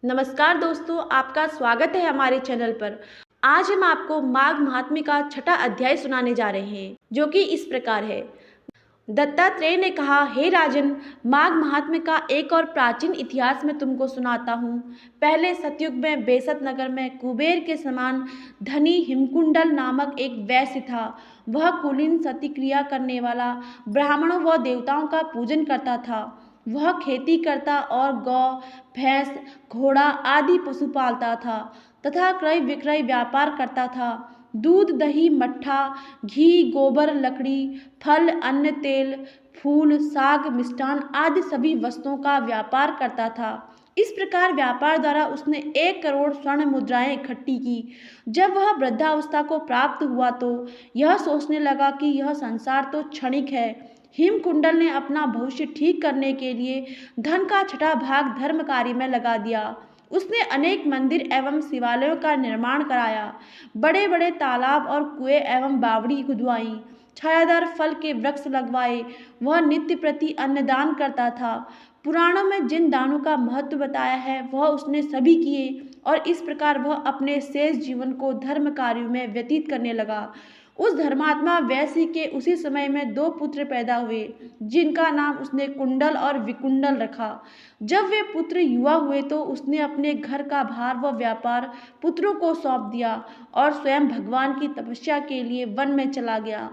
नमस्कार दोस्तों, आपका स्वागत है हमारे चैनल पर। आज हम आपको माघ महात्म्य का छठा अध्याय सुनाने जा रहे हैं, जो कि इस प्रकार है। दत्तात्रेय ने कहा, हे राजन, माघ महात्म्य का एक और प्राचीन इतिहास मैं तुमको सुनाता हूँ। पहले सतयुग में बेसत नगर में कुबेर के समान धनी हिमकुंडल नामक एक वैश्य था। वह कुलीन सती क्रिया करने वाला ब्राह्मणों व देवताओं का पूजन करता था। वह खेती करता और गौ, भैंस, घोड़ा आदि पशु पालता था तथा क्रय विक्रय व्यापार करता था। दूध, दही, मट्ठा, घी, गोबर, लकड़ी, फल, अन्न, तेल, फूल, साग, मिष्टान आदि सभी वस्तुओं का व्यापार करता था। इस प्रकार व्यापार द्वारा उसने 1 करोड़ स्वर्ण मुद्राएं इकट्ठी की। जब वह वृद्धावस्था को प्राप्त हुआ तो यह सोचने लगा कि यह संसार तो क्षणिक है। हिमकुंडल ने अपना भविष्य ठीक करने के लिए धन का छठा भाग धर्म कार्य में लगा दिया। उसने अनेक मंदिर एवं शिवालयों का निर्माण कराया, बड़े बड़े तालाब और कुएं एवं बावड़ी खुदवाई, छायादार फल के वृक्ष लगवाए। वह नित्य प्रति अन्नदान करता था। पुराणों में जिन दानों का महत्व बताया है वह उसने सभी किए और इस प्रकार वह अपने शेष जीवन को धर्म कार्यों में व्यतीत करने लगा। उस धर्मात्मा वैश्य के उसी समय में 2 पुत्र पैदा हुए, जिनका नाम उसने कुंडल और विकुंडल रखा। जब वे पुत्र युवा हुए तो उसने अपने घर का भार व व्यापार पुत्रों को सौंप दिया और स्वयं भगवान की तपस्या के लिए वन में चला गया।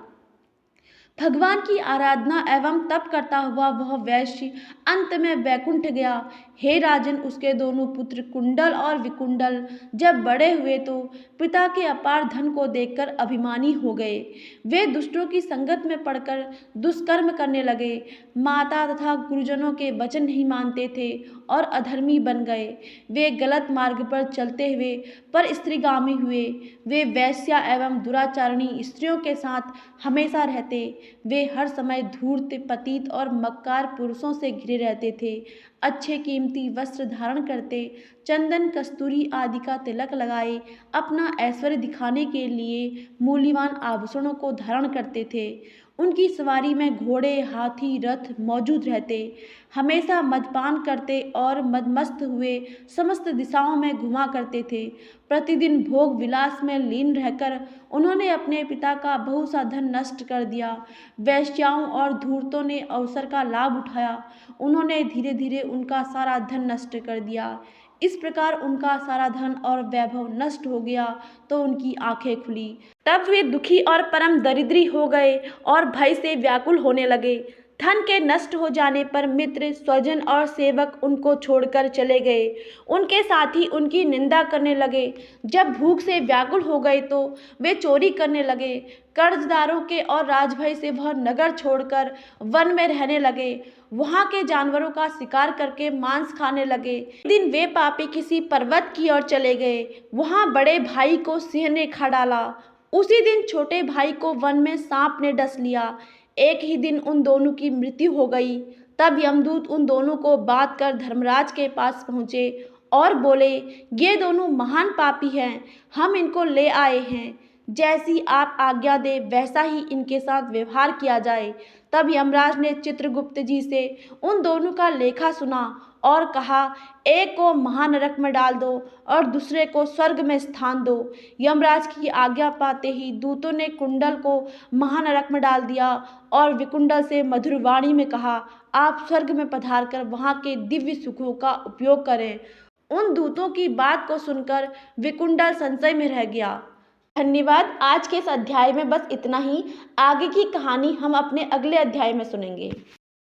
भगवान की आराधना एवं तप करता हुआ वह वैश्य अंत में वैकुंठ गया। हे राजन, उसके दोनों पुत्र कुंडल और विकुंडल जब बड़े हुए तो पिता के अपार धन को देखकर अभिमानी हो गए। वे दुष्टों की संगत में पड़कर दुष्कर्म करने लगे, माता तथा गुरुजनों के वचन नहीं मानते थे और अधर्मी बन गए। वे गलत मार्ग पर चलते हुए पर स्त्रीगामी हुए। वे वैश्या एवं दुराचारणी स्त्रियों के साथ हमेशा रहते। वे हर समय धूर्त, पतित और मक्कार पुरुषों से घिरे रहते थे। अच्छे कीमती वस्त्र धारण करते, चंदन, कस्तूरी आदि का तिलक लगाए, अपना ऐश्वर्य दिखाने के लिए मूल्यवान आभूषणों को धारण करते थे। उनकी सवारी में घोड़े, हाथी, रथ मौजूद रहते। हमेशा मदपान करते और मदमस्त हुए समस्त दिशाओं में घुमा करते थे। प्रतिदिन भोग विलास में लीन रहकर उन्होंने अपने पिता का बहुत सा धन नष्ट कर दिया। वेश्याओं और धूर्तों ने अवसर का लाभ उठाया। उन्होंने धीरे धीरे उनका सारा धन नष्ट कर दिया। इस प्रकार उनका सारा धन और वैभव नष्ट हो गया तो उनकी आंखें खुली। तब वे दुखी और परम दरिद्री हो गए और भय से व्याकुल होने लगे। धन के नष्ट हो जाने पर मित्र, स्वजन और सेवक उनको छोड़कर चले गए। उनके साथी उनकी निंदा करने लगे। जब भूख से व्याकुल हो गए तो वे चोरी करने लगे। कर्जदारों के और राजभय से वह नगर छोड़कर वन में रहने लगे। वहाँ के जानवरों का शिकार करके मांस खाने लगे। एक दिन वे पापी किसी पर्वत की ओर चले गए। वहाँ बड़े भाई को सिंह ने खा डाला। उसी दिन छोटे भाई को वन में सांप ने डस लिया। एक ही दिन उन दोनों की मृत्यु हो गई। तब यमदूत उन दोनों को बांध कर धर्मराज के पास पहुँचे और बोले, ये दोनों महान पापी हैं, हम इनको ले आए हैं। जैसी आप आज्ञा दे वैसा ही इनके साथ व्यवहार किया जाए। तब यमराज ने चित्रगुप्त जी से उन दोनों का लेखा सुना और कहा, एक को महानरक में डाल दो और दूसरे को स्वर्ग में स्थान दो। यमराज की आज्ञा पाते ही दूतों ने कुंडल को महानरक में डाल दिया और विकुंडल से मधुर वाणी में कहा, आप स्वर्ग में पधार कर वहाँ के दिव्य सुखों का उपयोग करें। उन दूतों की बात को सुनकर विकुंडल संशय में रह गया। धन्यवाद। आज के इस अध्याय में बस इतना ही। आगे की कहानी हम अपने अगले अध्याय में सुनेंगे।